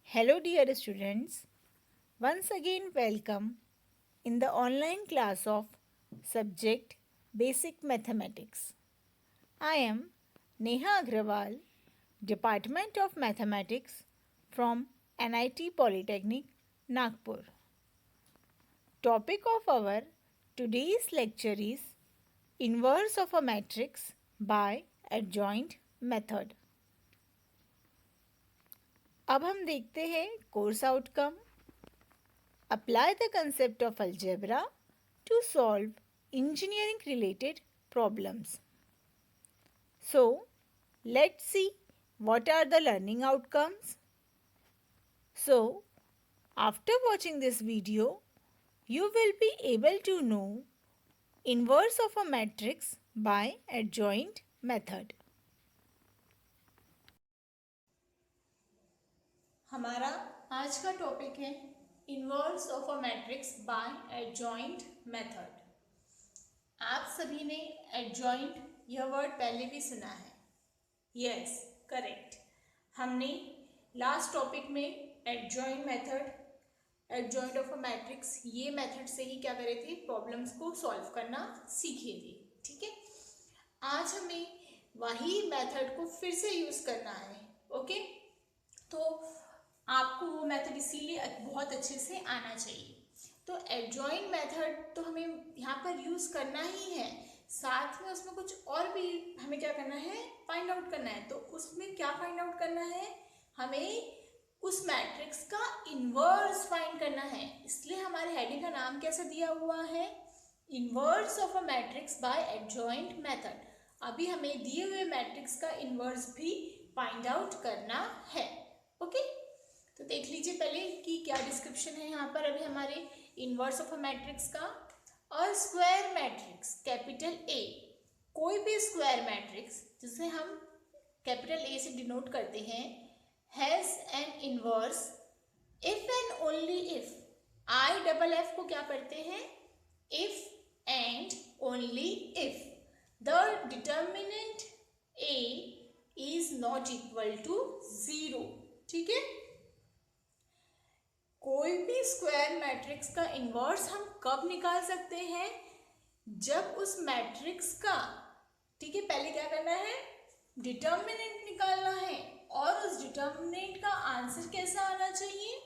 Hello, dear students. Once again, welcome in the online class of subject Basic Mathematics. I am Neha Agrawal, Department of Mathematics from NIT Polytechnic, Nagpur. Topic of our today's lecture is Inverse of a matrix by adjoint method. अब हम देखते हैं course outcome. Apply the concept of algebra to solve engineering related problems. So, let's see what are the learning outcomes. So, after watching this video, you will be able to know inverse of a matrix by adjoint method. हमारा आज का topic है inverse of a matrix bye adjoint method. आप सभी ने adjoint यह word पहले भी सुना है. Yes, correct. हमने लास्ट टॉपिक में adjoint method, adjoint of a matrix, ये मेथड से ही क्या करे थे, प्रॉब्लम्स को सॉल्व करना सीखे थे. ठीक है, आज हमें वही मेथड को फिर से यूज करना है. ओके, तो आपको वो मेथड इसीलिए बहुत अच्छे से आना चाहिए. तो एडजॉइंट मेथड तो हमें यहाँ पर यूज़ करना ही है, साथ में उसमें कुछ और भी हमें क्या करना है, फाइंड आउट करना है. तो उसमें क्या फाइंड आउट करना है, हमें उस मैट्रिक्स का इन्वर्स फाइंड करना है. इसलिए हमारे हेडिंग का नाम कैसे दिया हुआ है, inverse of a matrix bye adjoint method. अभी हमें दिए हुए मैट्रिक्स का इन्वर्स भी फाइंड आउट करना है. ओके, तो देख लीजिए पहले कि क्या डिस्क्रिप्शन है यहाँ पर अभी हमारे इन्वर्स ऑफ अ मैट्रिक्स का. अ स्क्वायर मैट्रिक्स कैपिटल ए, कोई भी स्क्वायर मैट्रिक्स जिसे हम कैपिटल ए से डिनोट करते हैं, has an inverse if and only if. I double F को क्या पढ़ते हैं, if and only if the determinant A is not equal to 0. ठीक है, कोई भी स्क्वायर मैट्रिक्स का इन्वर्स हम कब निकाल सकते हैं, जब उस मैट्रिक्स का, ठीक है, पहले क्या करना है, डिटर्मिनेंट निकालना है. और उस डिटर्मिनेंट का आंसर कैसा आना चाहिए,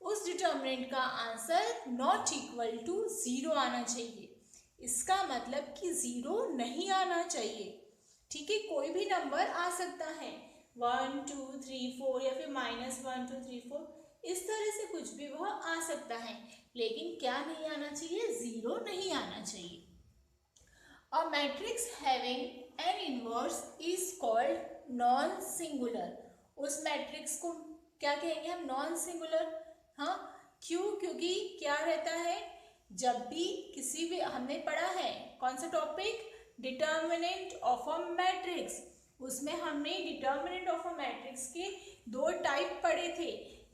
उस डिटर्मिनेंट का आंसर नॉट इक्वल टू 0 आना चाहिए. इसका मतलब कि 0 नहीं आना चाहिए. ठीक है, कोई भी नंबर आ सकता है, 1 2 3 4 या फिर -1 2 3 4, इस तरह से कुछ भी वह आ सकता है, लेकिन क्या नहीं आना चाहिए, 0 नहीं आना चाहिए. A matrix having an inverse is called non singular. उस मैट्रिक्स को क्या कहेंगे हम, नॉन सिंगुलर. हाँ, क्यों, क्योंकि क्या रहता है, जब भी किसी भी, हमने पढ़ा है कौन सा topic, determinant of a matrix. उसमें हमने डिटर्मिनेंट ऑफ अ मैट्रिक्स के दो टाइप पढ़े थे.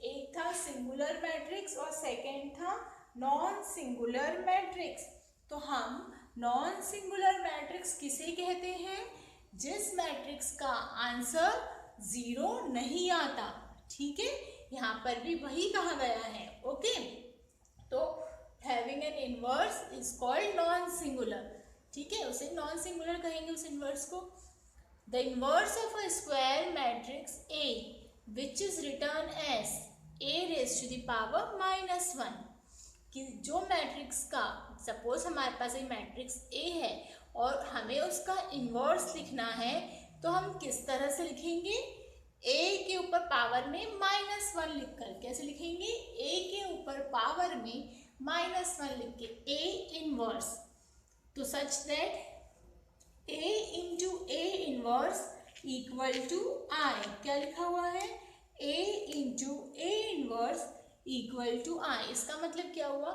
एक था सिंगुलर मैट्रिक्स और सेकेंड था नॉन सिंगुलर मैट्रिक्स. तो हम नॉन सिंगुलर मैट्रिक्स किसे कहते हैं, जिस मैट्रिक्स का आंसर 0 नहीं आता. ठीक है, यहाँ पर भी वही कहा गया है. ओके, तो having an inverse is called non singular. ठीक है, उसे नॉन सिंगुलर कहेंगे उस इनवर्स को. The inverse of a square matrix A which is written as a raise to the power -1. कि जो मैट्रिक्स का, सपोज हमारे पास एक मैट्रिक्स ए है और हमें उसका इन्वर्स लिखना है, तो हम किस तरह से लिखेंगे, ए के ऊपर पावर में -1 लिखकर. कैसे लिखेंगे, ए के ऊपर पावर में -1 लिख के ए इनवर्स. तो such that A into A inverse equal to I. क्या लिखा हुआ है, A into A inverse equal to I. इसका मतलब क्या हुआ,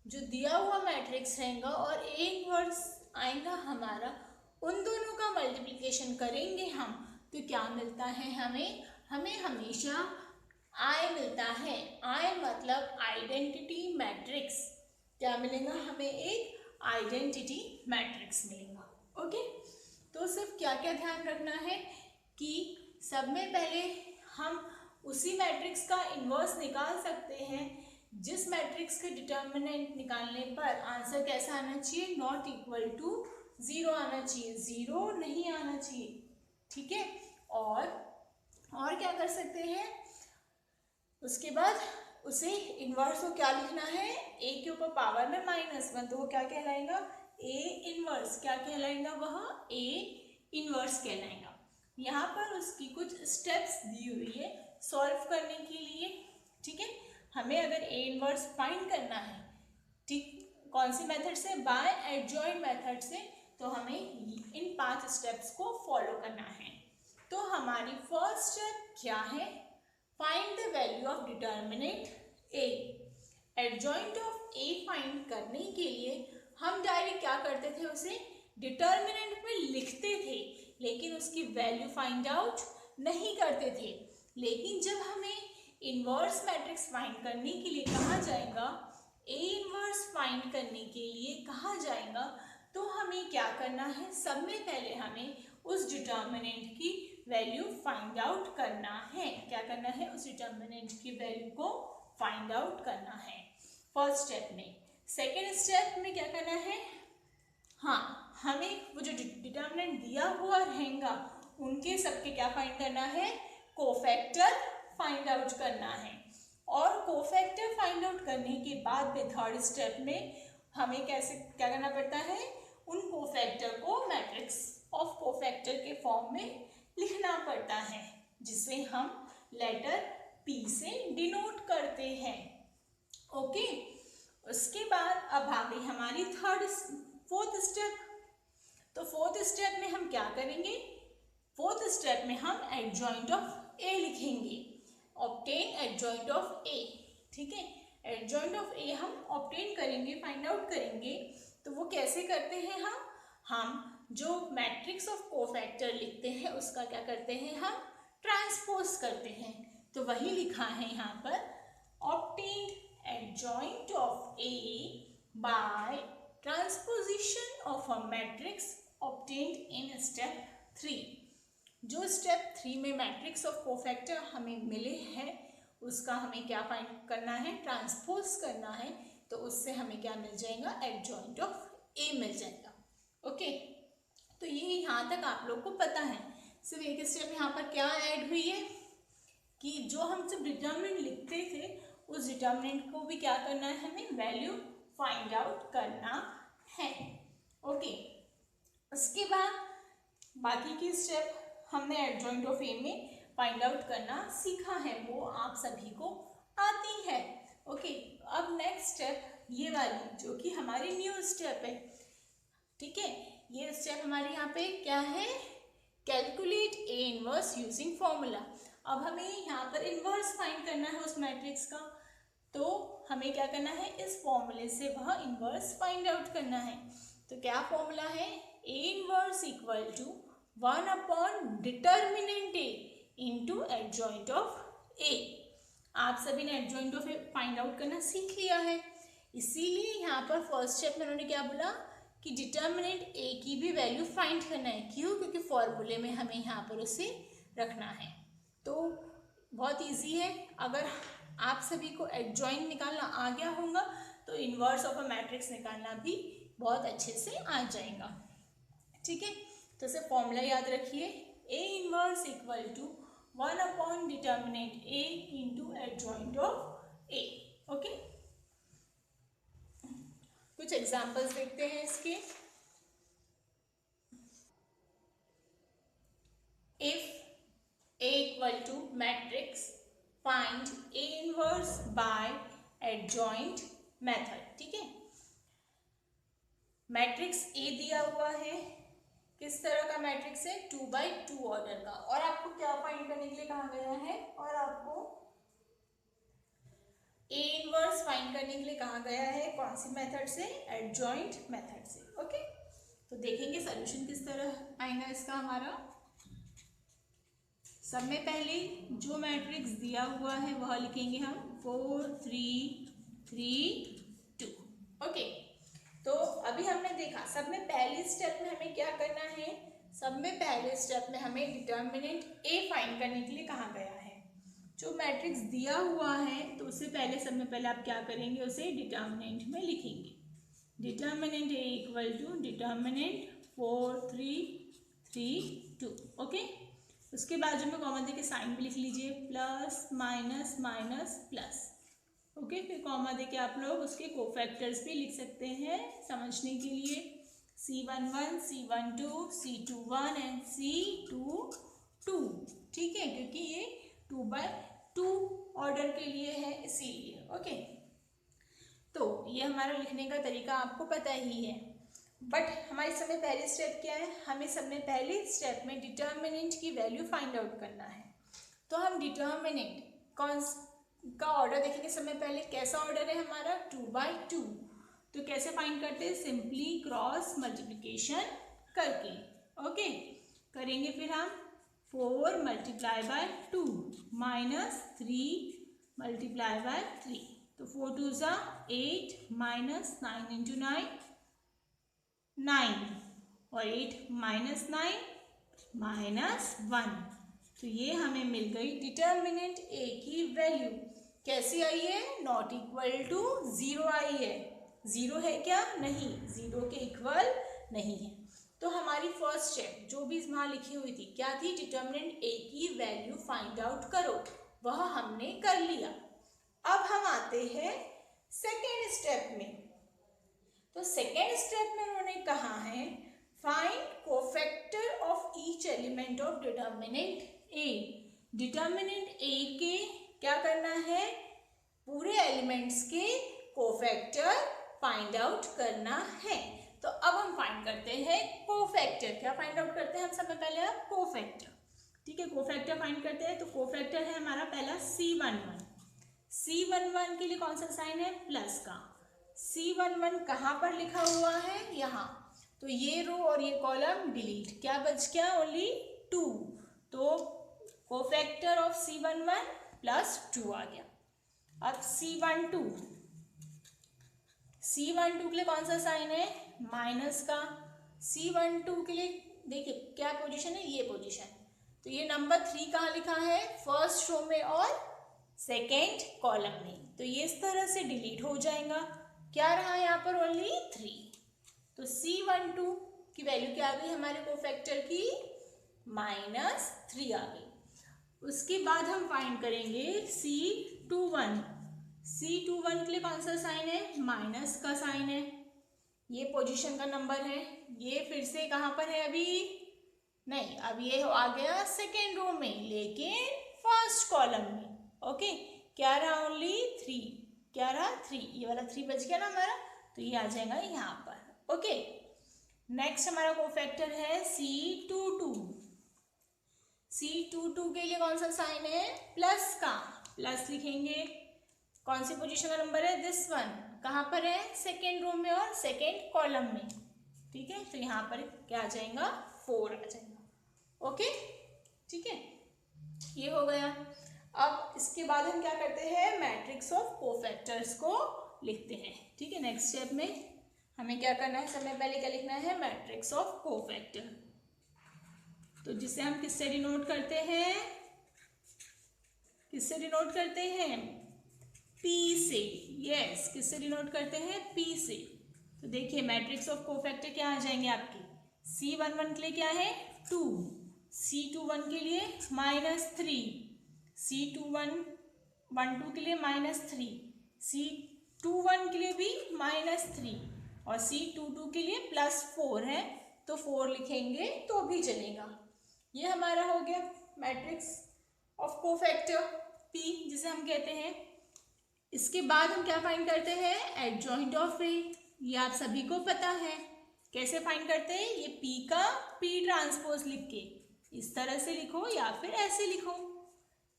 जो दिया हुआ मैट्रिक्स रहेगा और ए इनवर्स आएगा हमारा, उन दोनों का मल्टीप्लिकेशन करेंगे हम, तो क्या मिलता है हमें, हमें हमेशा आई मिलता है. आई मतलब आइडेंटिटी मैट्रिक्स. क्या मिलेगा हमें, एक आइडेंटिटी मैट्रिक्स मिलेगा. ओके, तो सिर्फ क्या क्या ध्यान रखना है कि सब में पहले हम उसी मैट्रिक्स का इन्वर्स निकाल सकते हैं जिस मैट्रिक्स के डिटर्मिनेंट निकालने पर आंसर कैसा आना चाहिए, नॉट इक्वल टू 0 आना चाहिए, 0 नहीं आना चाहिए, ठीक है। और क्या कर सकते हैं, उसके बाद उसे इन्वर्स को क्या लिखना है, a के ऊपर पावर में -1, तो वो क्या कहलाएगा, a इन्वर्स, क्या कहलाएगा वह, a इन्वर्स कहलाएगा। यहाँ पर उसकी कुछ स्टेप्स दी हुई है सॉल्व करने के लिए, ठीक है। हमें अगर a इन्वर्स फाइंड करना है, ठीक, कौन सी मेथड से, बाय एडजॉइंट मेथड से, तो हमें इन 5 स्टेप्स को फॉलो करना है। तो हमारी फर्स्ट स्टेप क्या है, find the value of determinant a। Adjoint of a find करने के लिए हम डायरेक्ट क्या करते थे, उसे डिटर्मिनेंट में लिखते थे, लेकिन उसकी वैल्यू फाइंड आउट नहीं करते थे। लेकिन जब हमें इन्वर्स मैट्रिक्स फाइंड करने के लिए कहा जाएगा, a इन्वर्स फाइंड करने के लिए कहा जाएगा, तो हमें क्या करना है, सब में पहले हमें उस डिटर्मिनेंट की वैल्यू फाइंड आउट करना है। क्या करना है, उस डिटर्मिनेंट की वैल्यू को फाइंड आउट करना है फर्स्ट स्टेप में। सेकेंड स्टेप में क्या करना है, हाँ, हमें वो जो डिटर्मिनेंट दिया हुआ रहेगा उनके सबके क्या फाइंड करना है, कोफैक्टर फाइंड आउट करना है। और कोफैक्टर फाइंड आउट करने के बाद में थर्ड स्टेप में हमें कैसे क्या करना पड़ता है, उन कोफैक्टर को मैट्रिक्स ऑफ कोफैक्टर के फॉर्म में लिखना पड़ता है, जिसे हम लेटर P से डिनोट करते हैं, ओके। उसके बाद अब आ गई हमारी फोर्थ स्टेप। तो फोर्थ स्टेप में हम क्या करेंगे, फोर्थ स्टेप में हम एडजॉइंट ऑफ A लिखेंगे, ऑब्टेन एडजॉइंट ऑफ A, ठीक है। एडजॉइंट ऑफ A हम ऑब्टेन करेंगे, फाइंड आउट करेंगे। तो वो कैसे करते हैं, हम जो मैट्रिक्स ऑफ कोफैक्टर लिखते हैं उसका क्या करते हैं, हम ट्रांसपोज करते हैं। तो वही लिखा है यहाँ पर, obtain adjoint of A by transposition of a matrix obtained in step 3। जो स्टेप 3 में मैट्रिक्स ऑफ कोफैक्टर हमें मिले हैं उसका हमें क्या फाइंड करना है, ट्रांसपोज करना है। तो उससे हमें क्या मिल जाएगा, एडजॉइंट ऑफ A मिल जाएगा, ओके। तो ये यहाँ तक आप लोग को पता है। सिर्फ एक स्टेप यहाँ पर क्या ऐड हुई है कि जो हम सिर्फ डिटर्मिनेंट लिखते थे उस डिटर्मिनेंट को भी क्या करना है, हमें वैल्यू फाइंड आउट करना है, ओके। उसके बाद बाकी की स्टेप हमने एडजॉइंट ऑफ A में फाइंड आउट करना सीखा है, वो आप सभी को आती है, ओके। अब नेक्स्ट स्टेप ये वाली जो कि हमारी न्यू स्टेप है, ठीक है। ये स्टेप हमारे यहाँ पे क्या है, calculate A inverse using formula. अब हमें यहाँ पर इनवर्स फाइंड करना है उस मैट्रिक्स का, तो हमें क्या करना है, इस फॉर्मूले से वह इनवर्स फाइंड आउट करना है। तो क्या फॉर्मूला है, A inverse equal to 1 upon determinant A into adjoint of A। आप सभी ने adjoint of A find out करना सीख लिया है, इसीलिए यहाँ पर फर्स्ट स्टेप में उन्होंने क्या बोला कि डिटर्मिनेंट A की भी वैल्यू फाइंड करना है। क्यों, क्योंकि फॉर्मूले में हमें यहाँ पर उसे रखना है। तो बहुत इजी है, अगर आप सभी को एडजॉइंट निकालना आ गया होगा तो इन्वर्स ऑफ अ मैट्रिक्स निकालना भी बहुत अच्छे से आ जाएगा, ठीक है। तो इसे फॉर्मूला याद रखिए, A inverse equal to 1 upon determinant A into adjoint of A, okay. कुछ एग्जाम्पल्स देखते हैं इसके। If A equal to matrix find A inverse by adjoint method, ठीक है। मैट्रिक्स A दिया हुआ है, किस तरह का मैट्रिक्स है, 2x2 ऑर्डर का, और आपको क्या फाइंड करने के लिए कहा गया है, और आपको A इनवर्स फाइंड करने के लिए कहा गया है, कौन सी मेथड से, एडजॉइंट मेथड से, ओके। तो देखेंगे सॉल्यूशन किस तरह आएगा इसका हमारा। सब में पहले जो मैट्रिक्स दिया हुआ है वह लिखेंगे हम 4 3 3 2, ओके। तो अभी हमने देखा सब में पहले स्टेप में हमें क्या करना है, सब में पहले स्टेप में हमें डिटर्मिनेंट A फाइंड करने के लिए कहा गया है। जो मैट्रिक्स दिया हुआ है तो उससे पहले सब में पहले आप क्या करेंगे, उसे डिटर्मिनेंट में लिखेंगे। Determinant A equal to determinant 4 3 3 2। Okay, उसके बाजू में कॉमा देके साइन भी लिख लीजिए, plus minus minus plus. Okay, फिर कॉमा देके आप लोग उसके कोफैक्टर्स भी लिख सकते हैं समझने के लिए, C11 C12 C21 and C22। ठीक है, क्योंकि ये 2/2 ऑर्डर के लिए है इसीलिए। ओके, तो ये हमारा लिखने का तरीका आपको पता ही है। बट हमारे सबसे पहले स्टेप क्या है, हमें सबसे पहले स्टेप में डिटर्मिनेंट की वैल्यू फाइंड आउट करना है। तो हम डिटर्मिनेंट कौन का ऑर्डर देखेंगे सबसे पहले, कैसा ऑर्डर है हमारा 2/2। तो कैसे फाइंड करते हैं, सिंपली क्रॉस मल्टीप्लिकेशन करके। ओके, करेंगे फिर हम 4 multiply by 2 minus 3 multiply by 3, तो 4 2 ज़ा 8 माइनस 9 इंटू 9 9, और 8 माइनस 9 माइनस 1, तो ये हमें मिल गई डिटर्मिनेंट ए की वैल्यू। कैसी आई है, नॉट इक्वल टू 0 आई है। 0 है क्या, नहीं, 0 के इक्वल नहीं है। तो हमारी फर्स्ट स्टेप जो भी वहाँ लिखी हुई थी क्या थी, डिटर्मिनेंट ए की वैल्यू फाइंड आउट करो, वह हमने कर लिया। अब हम आते हैं सेकेंड स्टेप में। तो सेकेंड स्टेप में उन्होंने कहा है find cofactor of each element of determinant A. Determinant A के क्या करना है, पूरे एलिमेंट्स के कोफैक्टर फाइंड आउट करना है। तो अब हम फाइंड करते हैं कोफैक्टर। क्या फाइंड आउट करते हैं हम सबसे पहले, अब कोफैक्टर। ठीक है, कोफैक्टर फाइंड करते हैं। तो कोफैक्टर है हमारा पहला C11। C11 के लिए कौन सा साइन है, प्लस का। C11 कहाँ पर लिखा हुआ है, यहाँ। तो ये रो और ये कॉलम डिलीट, क्या बच गया, ओनली 2। तो कोफैक्टर ऑफ C11 प्लस 2 आ गया। अब C12 के लिए कौन सा साइन है, माइनस का। C12 के लिए देखिए क्या पोजीशन है, ये पोजीशन। तो ये नंबर 3 कहाँ लिखा है, फर्स्ट रो में और सेकेंड कॉलम में। तो ये इस तरह से डिलीट हो जाएगा। क्या रहा यहाँ पर, ओनली 3। तो C12 की वैल्यू क्या आ गई हमारे कोफैक्टर की, -3 आ गई। उसके बाद हम फाइंड करेंगे C21। C21 के लिए कौन सा साइन है, माइनस का साइन है। ये पोजीशन का नंबर है। ये फिर से कहाँ पर है, अभी नहीं, अब ये आ गया सेकेंड रो में, लेकिन फर्स्ट कॉलम में। ओके, क्या रहा, ओनली 3। क्या रहा, 3, ये वाला 3 बच गया ना हमारा, तो ये आ जाएगा यहाँ पर। ओके, नेक्स्ट हमारा कोफैक्टर है C22। C22 के लिए कौन सा साइन है, प्लस का। प्लस लिखेंगे, कौन सी पोजीशन का नंबर है, दिस वन। कहाँ पर है, सेकेंड रो में और सेकेंड कॉलम में। ठीक है, तो यहाँ पर क्या आ जाएगा, 4 आ जाएगा। ओके, ठीक है, ये हो गया। अब इसके बाद हम क्या करते हैं, मैट्रिक्स ऑफ कोफैक्टर्स को लिखते हैं। ठीक है, नेक्स्ट स्टेप में हमें क्या करना है, सबसे पहले क्या लिखना है, मैट्रिक्स ऑफ कोफैक्टर। तो जिसे हम किससे डिनोट करते हैं, किससे डिनोट करते हैं, P से। यस, किससे डिनोट करते हैं, P से। तो देखिए मैट्रिक्स ऑफ कोफैक्टर क्या आ जाएंगे आपके, C11 के लिए क्या है, 2, C21 के लिए -3, C12 के लिए -3, C21 के लिए भी -3, और C22 के लिए +4 है, तो 4 लिखेंगे तो भी चलेगा। ये हमारा हो गया मैट्रिक्स ऑफ कोफैक्टर P, जिसे हम कहते हैं। इसके बाद हम क्या फाइंड करते हैं, एडजॉइंट ऑफ ए। ये आप सभी को पता है, कैसे फाइंड करते हैं, ये P का P ट्रांसपोज लिख के इस तरह से लिखो या फिर ऐसे लिखो।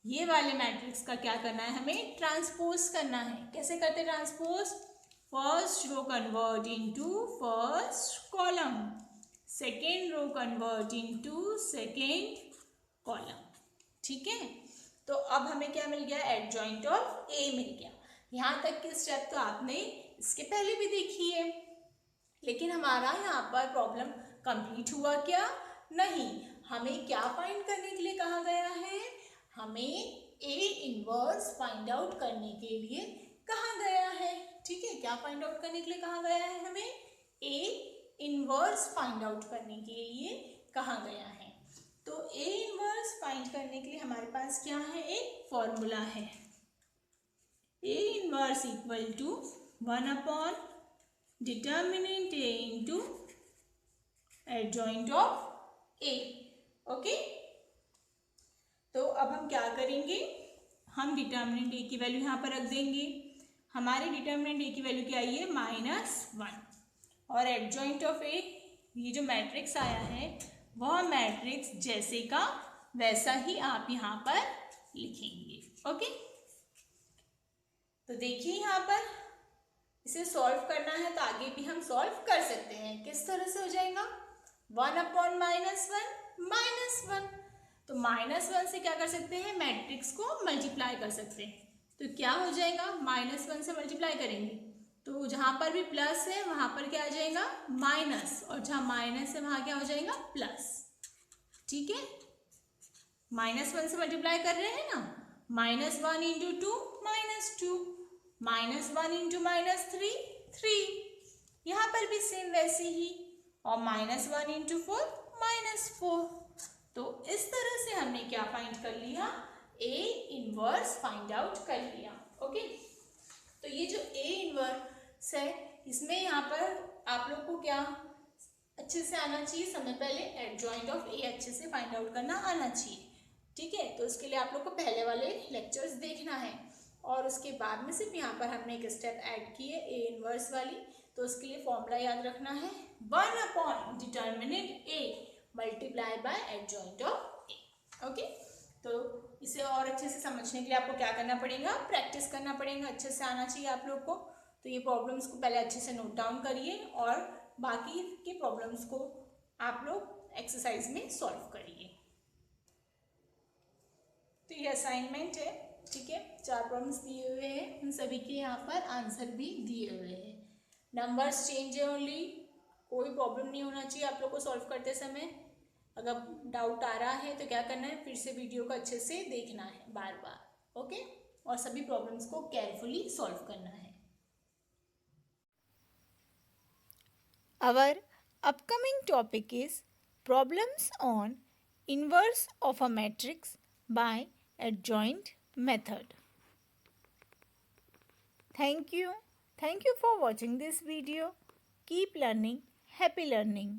ये वाले मैट्रिक्स का क्या करना है, हमें ट्रांसपोज करना है। कैसे करते हैं transpose, first row convert into first column, second row convert into second column. ठीक है, तो अब हमें क्या मिल गया, एडजॉइंट ऑफ ए मिल गया। यहाँ तक की स्टेप तो आपने इसके पहले भी देखी है, लेकिन हमारा यहाँ पर प्रॉब्लम कंप्लीट हुआ क्या, नहीं। हमें क्या फाइंड करने के लिए कहा गया है, हमें ए इनवर्स फाइंड आउट करने के लिए कहा गया है। ठीक है, क्या फाइंड आउट करने के लिए कहा गया है? हमें ए इनवर्स फाइंड आउट करने के लिए कहा गया है। तो ए इनवर्स फाइंड करने के लिए हमारे पास क्या है? एक फॉर्मूला है। A inverse equal to 1 upon determinant A into adjoint of A. Okay, तो अब हम क्या करेंगे? हम डिटर्मिनेंट ए की वैल्यू यहाँ पर रख देंगे। हमारी डिटर्मिनेंट ए की वैल्यू क्या आई है? -1। और एडजॉइंट ऑफ ए, ये जो मैट्रिक्स आया है वह मैट्रिक्स जैसे का वैसा ही आप यहाँ पर लिखेंगे। ओके, तो देखिए यहाँ पर इसे सॉल्व करना है तो आगे भी हम सॉल्व कर सकते हैं। किस तरह से हो जाएगा? 1 अपॉन -1 तो -1 से क्या कर सकते हैं? मैट्रिक्स को मल्टीप्लाई कर सकते हैं। तो क्या हो जाएगा? -1 से मल्टीप्लाई करेंगे तो जहाँ पर भी प्लस है वहाँ पर क्या आ जाएगा? माइनस, और जहाँ माइनस है वहाँ क्या हो जाएगा? प्लस। ठीक है, -1 से मल्टीप्लाई कर रहे हैं ना। -1 इंटू 2 -2, -1 इंटू -3 3, यहाँ पर भी सेम वैसे ही, और -1 इंटू 4 -4। तो इस तरह से हमने क्या फाइंड कर लिया? ए इनवर्स फाइंड आउट कर लिया। ओके, तो ये जो ए इनवर्स है इसमें यहाँ पर आप लोग को क्या अच्छे से आना चाहिए? समय पहले एडजॉइंट ऑफ ए अच्छे से फाइंड आउट करना आना चाहिए। ठीक है, तो उसके लिए आप लोग को पहले वाले लेक्चर्स देखना है, और उसके बाद में सिर्फ यहाँ पर हमने एक स्टेप ऐड की है ए इनवर्स वाली। तो उसके लिए फॉर्मूला याद रखना है 1 upon determinant A multiply by adjoint of A. Okay, तो इसे और अच्छे से समझने के लिए आपको क्या करना पड़ेगा? प्रैक्टिस करना पड़ेगा। अच्छे से आना चाहिए आप लोग को। तो ये प्रॉब्लम्स को पहले अच्छे से नोट डाउन करिए और बाकी के प्रॉब्लम्स को आप लोग एक्सरसाइज में सॉल्व करिए। तो ये असाइनमेंट है। ठीक है, 4 प्रॉब्लम्स दिए हुए हैं, उन सभी के यहाँ पर आंसर भी दिए हुए हैं। नंबर्स चेंज है ओनली, कोई प्रॉब्लम नहीं होना चाहिए आप लोग को सॉल्व करते समय। अगर डाउट आ रहा है तो क्या करना है? फिर से वीडियो को अच्छे से देखना है बार बार। ओके, और सभी प्रॉब्लम्स को केयरफुली सॉल्व करना है। Our upcoming topic is problems on inverse of a matrix by adjoint method. Thank you. Thank you for watching this video. Keep learning. Happy learning.